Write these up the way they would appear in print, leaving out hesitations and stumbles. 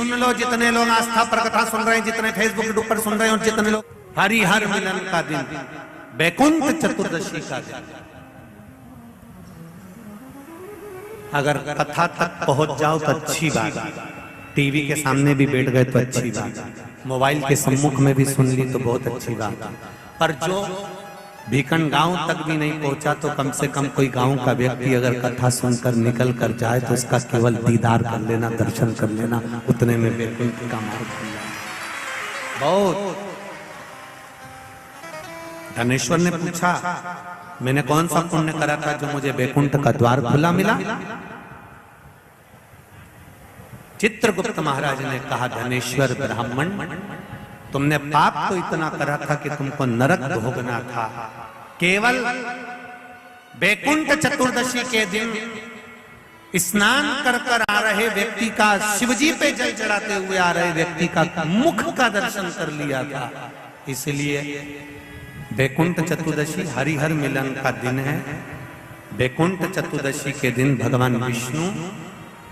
सुन लो, जितने लोग आस्था पर कथा सुन रहे हैं, जितने फेसबुक यूट्यूब पर सुन रहे हैं, और जितने लोग, हरिहर मिलन का दिन, वैकुंठ चतुर्दशी का दिन। अगर कथा तक पहुंच जाओ तो अच्छी बात, टीवी के सामने भी बैठ गए तो अच्छी बात, मोबाइल के सम्मुख में भी सुन ली तो बहुत अच्छी बात। पर जो भीखंड गांव तक भी नहीं पहुंचा तो कम से कम कोई गांव का व्यक्ति अगर कथा सुनकर निकल कर जाए तो उसका केवल दीदार कर लेना, दर्शन कर लेना, उतने में वैकुंठ का मार्ग खुल जाए। बहुत धनेश्वर ने पूछा, मैंने कौन सा पुण्य करा था जो मुझे वैकुंठ का द्वार खुला मिला? चित्रगुप्त महाराज ने कहा, धनेश्वर ब्राह्मण, तुमने पाप तो इतना करा था कि तुमको नरक भोगना था। केवल वैकुंठ चतुर्दशी के दिन स्नान कर कर आ रहे व्यक्ति का, शिवजी पे जल चढ़ाते हुए आ रहे व्यक्ति का मुख का दर्शन कर लिया था। इसलिए वैकुंठ चतुर्दशी हरिहर मिलन का दिन है। वैकुंठ चतुर्दशी के दिन भगवान विष्णु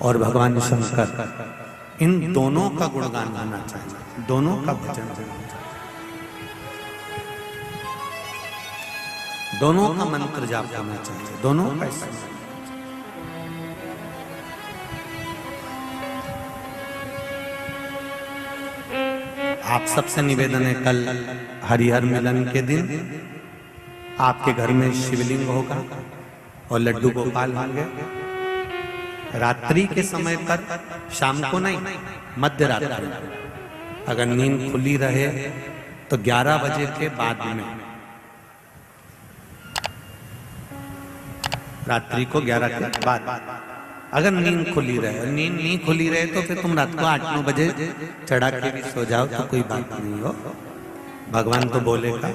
और भगवान शंकर, इन दोनों का गुणगान होना चाहिए, दोनों का भजन होना चाहिए, दोनों का मंत्र जाप होना चाहिए, दोनों का स्मरण। आप सबसे निवेदन है, कल हरिहर मिलन के दिन आपके घर में शिवलिंग होगा और लड्डू गोपाल होंगे। रात्रि के समय पर, शाम को नहीं, मध्य रात्रि, अगर नींद खुली रहे तो 11 बजे के बाद में, रात्रि को 11 के बाद अगर नींद खुली रहे, नींद नहीं खुली रहे तो फिर तुम रात को 8-9 बजे चढ़ा के भी सो जाओ तो कोई बात नहीं हो, भगवान तो बोलेगा।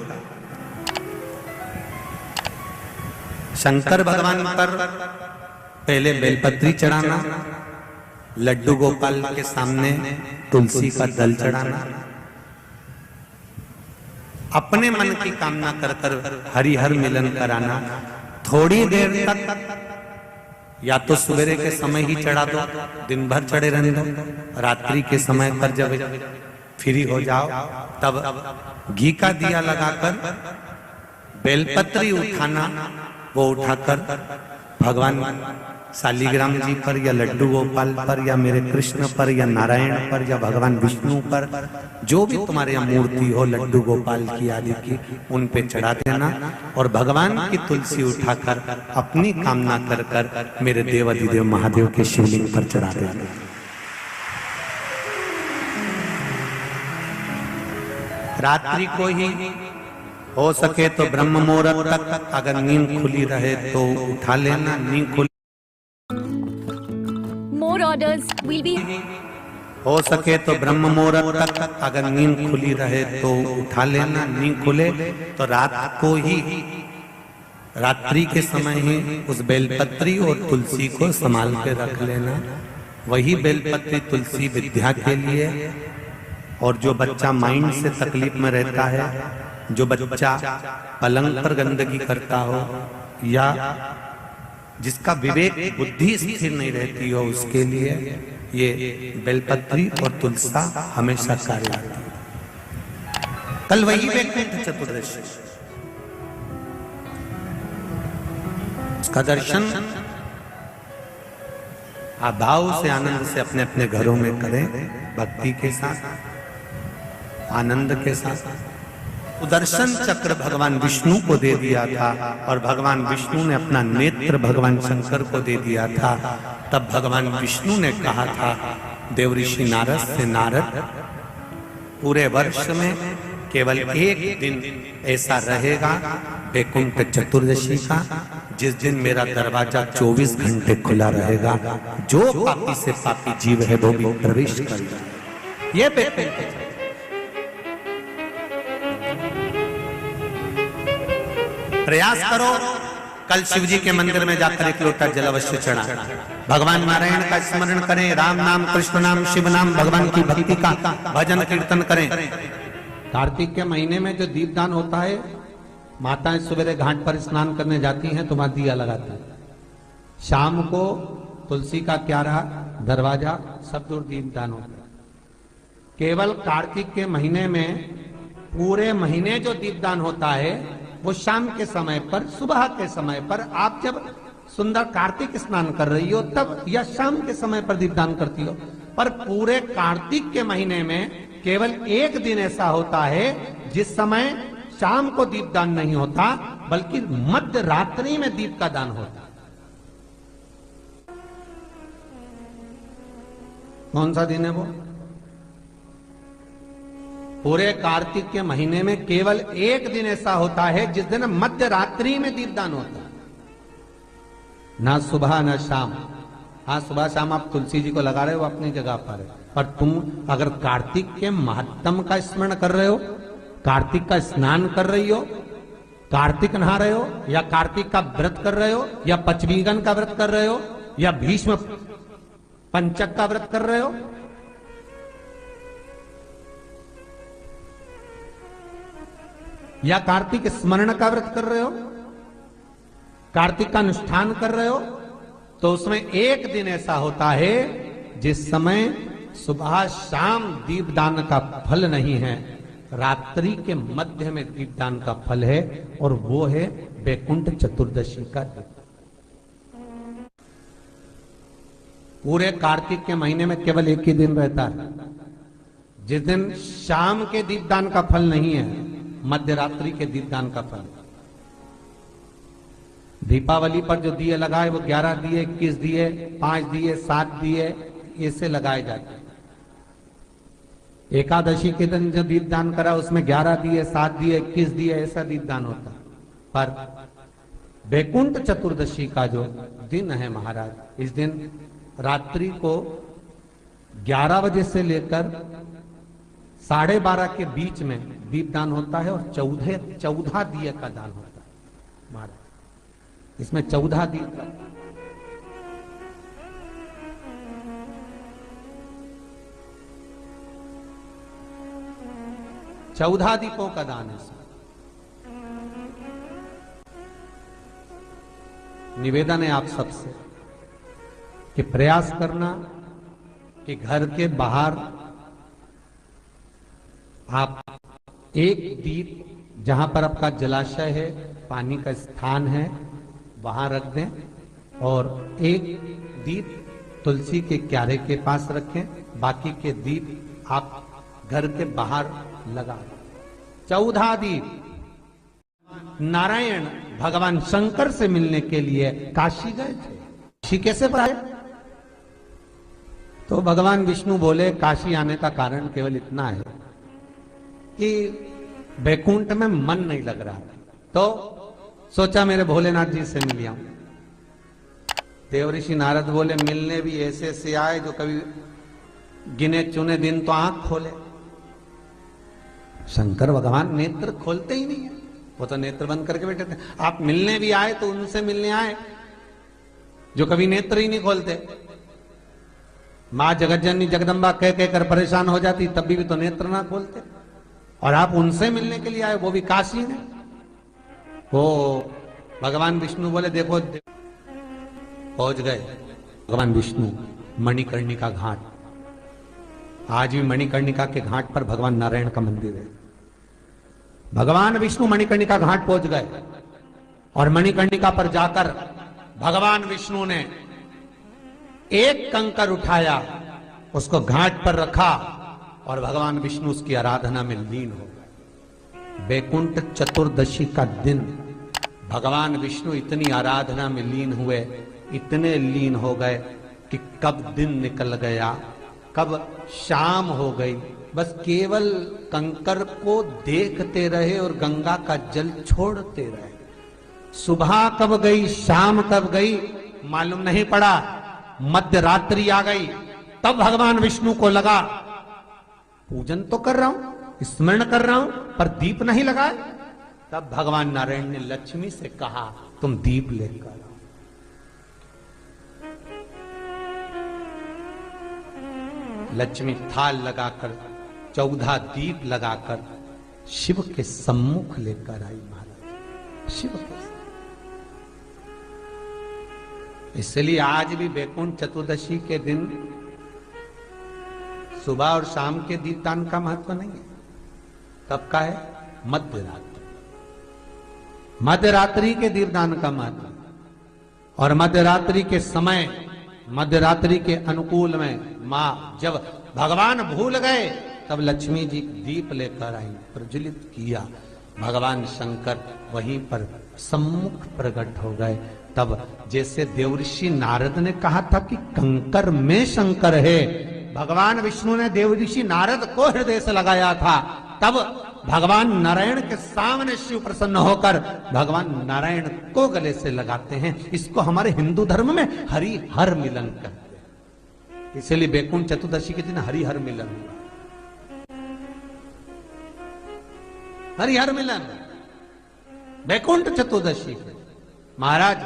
शंकर भगवान पर पहले बेलपत्री चढ़ाना, लड्डू गोपाल के सामने तुलसी का दल चढ़ाना, अपने मन की कामना कर कर हरिहर मिलन कराना। थोड़ी देर तक या तो सवेरे के समय ही चढ़ा दो, दिन भर चढ़े रहने दो, रात्रि के समय पर जब फ्री हो जाओ तब घी का दिया लगाकर बेलपत्री उठाना, वो उठाकर भगवान शालिग्राम जी पर या लड्डू गोपाल पर या मेरे कृष्ण पर या नारायण पर या भगवान विष्णु पर, जो भी तुम्हारे यहाँ मूर्ति हो लड्डू गोपाल की आदि की, उन पे चढ़ा देना और भगवान की तुलसी उठाकर अपनी कामना कर कर मेरे देवाधिदेव महादेव के शिवलिंग पर चढ़ा देना। रात्रि को ही हो सके तो ब्रह्म मुहूर्त तक, अगर नींद खुली रहे तो उठा लेना, नींद खुली More orders will be. हो सके तो ब्रह्म मुहूर्त तक, अगर नींद खुली रहे तो उठा लेना, नींद खुले तो रात को ही, रात्रि के समय ही उस बेलपत्री और तुलसी को संभाल के रख लेना। वही बेलपत्री तुलसी विद्या के लिए, और जो बच्चा माइंड से तकलीफ में रहता है, जो बच्चा पलंग पर गंदगी करता हो या जिसका विवेक बुद्धि स्थिर नहीं रहती हो, उसके लिए ये बेलपत्री और तुलसा हमेशा कार्य आती है। कल वही वैकुंठ चतुर्दशी, उसका दर्शन आप भाव से, आनंद से अपने अपने घरों में करें, भक्ति के साथ, आनंद के साथ। सुदर्शन चक्र भगवान विष्णु को दे दिया था और भगवान विष्णु ने अपना नेत्र भगवान शंकर को दे दिया था। तब भगवान विष्णु ने कहा था देवऋषि नारद से, नारद, पूरे वर्ष में केवल एक दिन ऐसा रहेगा वैकुंठ चतुर्दशी का, जिस दिन मेरा दरवाजा 24 घंटे खुला रहेगा, जो पापी से पापी जीव है वो भी प्रवेश करेगा। ये वैकुंठ प्रयास करो, कल शिव जी के मंदिर में जाकर एक लोटा जल अवश्य चढ़ा, भगवान नारायण का स्मरण करें, राम नाम, कृष्ण नाम, शिव नाम, भगवान की भक्ति का भजन कीर्तन करें। कार्तिक के महीने में जो दीपदान होता है, माताएं सवेरे घाट पर स्नान करने जाती हैं तो वहां दिया लगाती है, शाम को तुलसी का क्यारा, दरवाजा, सब दूर दीपदान होता है। केवल कार्तिक के महीने में पूरे महीने जो दीपदान होता है वो शाम के समय पर, सुबह के समय पर, आप जब सुंदर कार्तिक स्नान कर रही हो तब, या शाम के समय पर दीपदान करती हो। पर पूरे कार्तिक के महीने में केवल एक दिन ऐसा होता है जिस समय शाम को दीपदान नहीं होता, बल्कि मध्य रात्रि में दीप का दान होता। कौन सा दिन है वो? पूरे कार्तिक के महीने में केवल एक दिन ऐसा होता है जिस दिन मध्य रात्रि में दीपदान होता है, ना सुबह ना शाम। हाँ, सुबह शाम आप तुलसी जी को लगा रहे हो अपनी जगह पर तुम अगर कार्तिक के महत्तम का स्मरण कर रहे हो, कार्तिक का स्नान कर रही हो, कार्तिक नहा रहे हो, या कार्तिक का व्रत कर रहे हो, या पचवीगन का व्रत कर रहे हो, या भीष्म पंचक का व्रत कर रहे हो, या कार्तिक स्मरण का व्रत कर रहे हो, कार्तिक का अनुष्ठान कर रहे हो, तो उसमें एक दिन ऐसा होता है जिस समय सुबह शाम दीपदान का फल नहीं है, रात्रि के मध्य में दीपदान का फल है, और वो है वैकुंठ चतुर्दशी का दिन। पूरे कार्तिक के महीने में केवल एक ही दिन रहता है जिस दिन शाम के दीपदान का फल नहीं है, मध्य रात्रि के दीपदान का फल। दीपावली पर जो दिए लगाए वो 11 दिए, 21 दिए, 5 दिए, 7 दिए, ऐसे लगाए जाते हैं। एकादशी के दिन जो दीपदान करा उसमें 11 दिए, 7 दिए, 21 दिए, ऐसा दीपदान होता। पर वैकुंठ चतुर्दशी का जो दिन है महाराज, इस दिन रात्रि को 11 बजे से लेकर 12:30 के बीच में दीपदान होता है, और 14 दिए का दान होता है महाराज। इसमें 14 दीप, 14 दीपों का दान है। निवेदन है आप सबसे कि प्रयास करना कि घर के बाहर आप एक दीप, जहां पर आपका जलाशय है, पानी का स्थान है, वहां रख दें, और एक दीप तुलसी के क्यारे के पास रखें, बाकी के दीप आप घर के बाहर लगा। 14 दीप। नारायण भगवान शंकर से मिलने के लिए काशी गए थे। काशी कैसे आए? तो भगवान विष्णु बोले काशी आने का कारण केवल इतना है कि वैकुंठ में मन नहीं लग रहा, तो सोचा मेरे भोलेनाथ जी से मिल आऊं। देवऋषि नारद बोले मिलने भी ऐसे से आए जो कभी गिने चुने दिन तो आंख खोले। शंकर भगवान नेत्र खोलते ही नहीं है, वो तो नेत्र बंद करके बैठे थे। आप मिलने भी आए तो उनसे मिलने आए जो कभी नेत्र ही नहीं खोलते। मां जगतजननी जगदम्बा कह कहकर परेशान हो जाती, तब भी तो नेत्र ना खोलते, और आप उनसे मिलने के लिए आए, वो भी काशी में। वो भगवान विष्णु बोले देखो, पहुंच गए भगवान विष्णु मणिकर्णिका घाट। आज भी मणिकर्णिका के घाट पर भगवान नारायण का मंदिर है। भगवान विष्णु मणिकर्णिका घाट पहुंच गए, और मणिकर्णिका पर जाकर भगवान विष्णु ने एक कंकर उठाया, उसको घाट पर रखा, और भगवान विष्णु उसकी आराधना में लीन हो गए। वैकुंठ चतुर्दशी का दिन भगवान विष्णु इतनी आराधना में लीन हुए, इतने लीन हो गए कि कब दिन निकल गया, कब शाम हो गई, बस केवल कंकर को देखते रहे और गंगा का जल छोड़ते रहे। सुबह कब गई, शाम कब गई, मालूम नहीं पड़ा। मध्य रात्रि आ गई, तब भगवान विष्णु को लगा पूजन तो कर रहा हूं, स्मरण कर रहा हूं, पर दीप नहीं लगाए। तब भगवान नारायण ने लक्ष्मी से कहा तुम दीप लेकर आओ। लक्ष्मी थाल लगाकर 14 दीप लगाकर शिव के सम्मुख लेकर आई महाराज। शिव के इसलिए आज भी वैकुंठ चतुर्दशी के दिन सुबह और शाम के दीपदान का महत्व नहीं है। कब का है? मध्य रात्रि। मध्य रात्रि के दीपदान का महत्व। और मध्य रात्रि के समय, मध्य रात्रि के अनुकूल में मां, जब भगवान भूल गए तब लक्ष्मी जी दीप लेकर आई, प्रज्वलित किया। भगवान शंकर वहीं पर सम्मुख प्रकट हो गए। तब जैसे देवऋषि नारद ने कहा था कि कंकर में शंकर है, भगवान विष्णु ने देवऋषि नारद को हृदय से लगाया था। तब भगवान नारायण के सामने शिव प्रसन्न होकर भगवान नारायण को गले से लगाते हैं। इसको हमारे हिंदू धर्म में हरि हर मिलन कहते हैं। इसलिए बैकुंठ चतुर्दशी के दिन हरि हर मिलन हुआ। हरिहर मिलन बैकुंठ चतुर्दशी। महाराज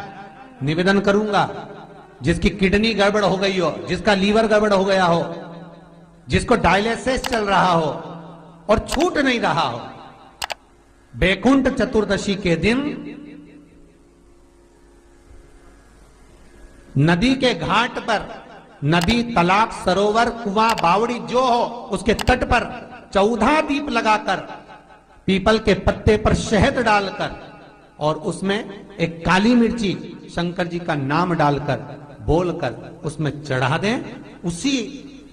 निवेदन करूंगा, जिसकी किडनी गड़बड़ हो गई हो, जिसका लीवर गड़बड़ हो गया हो, जिसको डायलिसिस चल रहा हो और छूट नहीं रहा हो, बैकुंठ चतुर्दशी के दिन नदी के घाट पर, नदी, तालाब, सरोवर, कुआं, बावड़ी जो हो, उसके तट पर 14 दीप लगाकर, पीपल के पत्ते पर शहद डालकर और उसमें एक काली मिर्ची शंकर जी का नाम डालकर बोलकर उसमें चढ़ा दें। उसी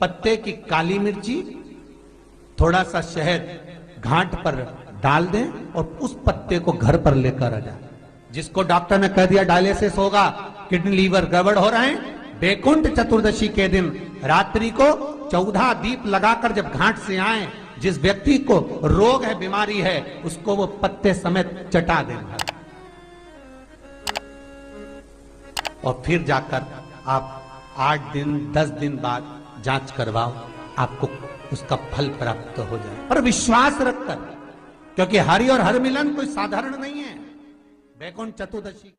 पत्ते की काली मिर्ची, थोड़ा सा शहद घाट पर डाल दें और उस पत्ते को घर पर लेकर आ जाए। जिसको डॉक्टर ने कह दिया डायलिसिस होगा, किडनी लीवर गड़बड़ हो रहे हैं, बैकुंठ चतुर्दशी के दिन रात्रि को 14 दीप लगाकर जब घाट से आए, जिस व्यक्ति को रोग है, बीमारी है, उसको वो पत्ते समेत चटा देना और फिर जाकर आप 8 दिन 10 दिन बाद जांच करवाओ, आपको उसका फल प्राप्त हो जाए। और विश्वास रखकर, क्योंकि हरि और हर मिलन कोई साधारण नहीं है। बैकुंठ चतुर्दशी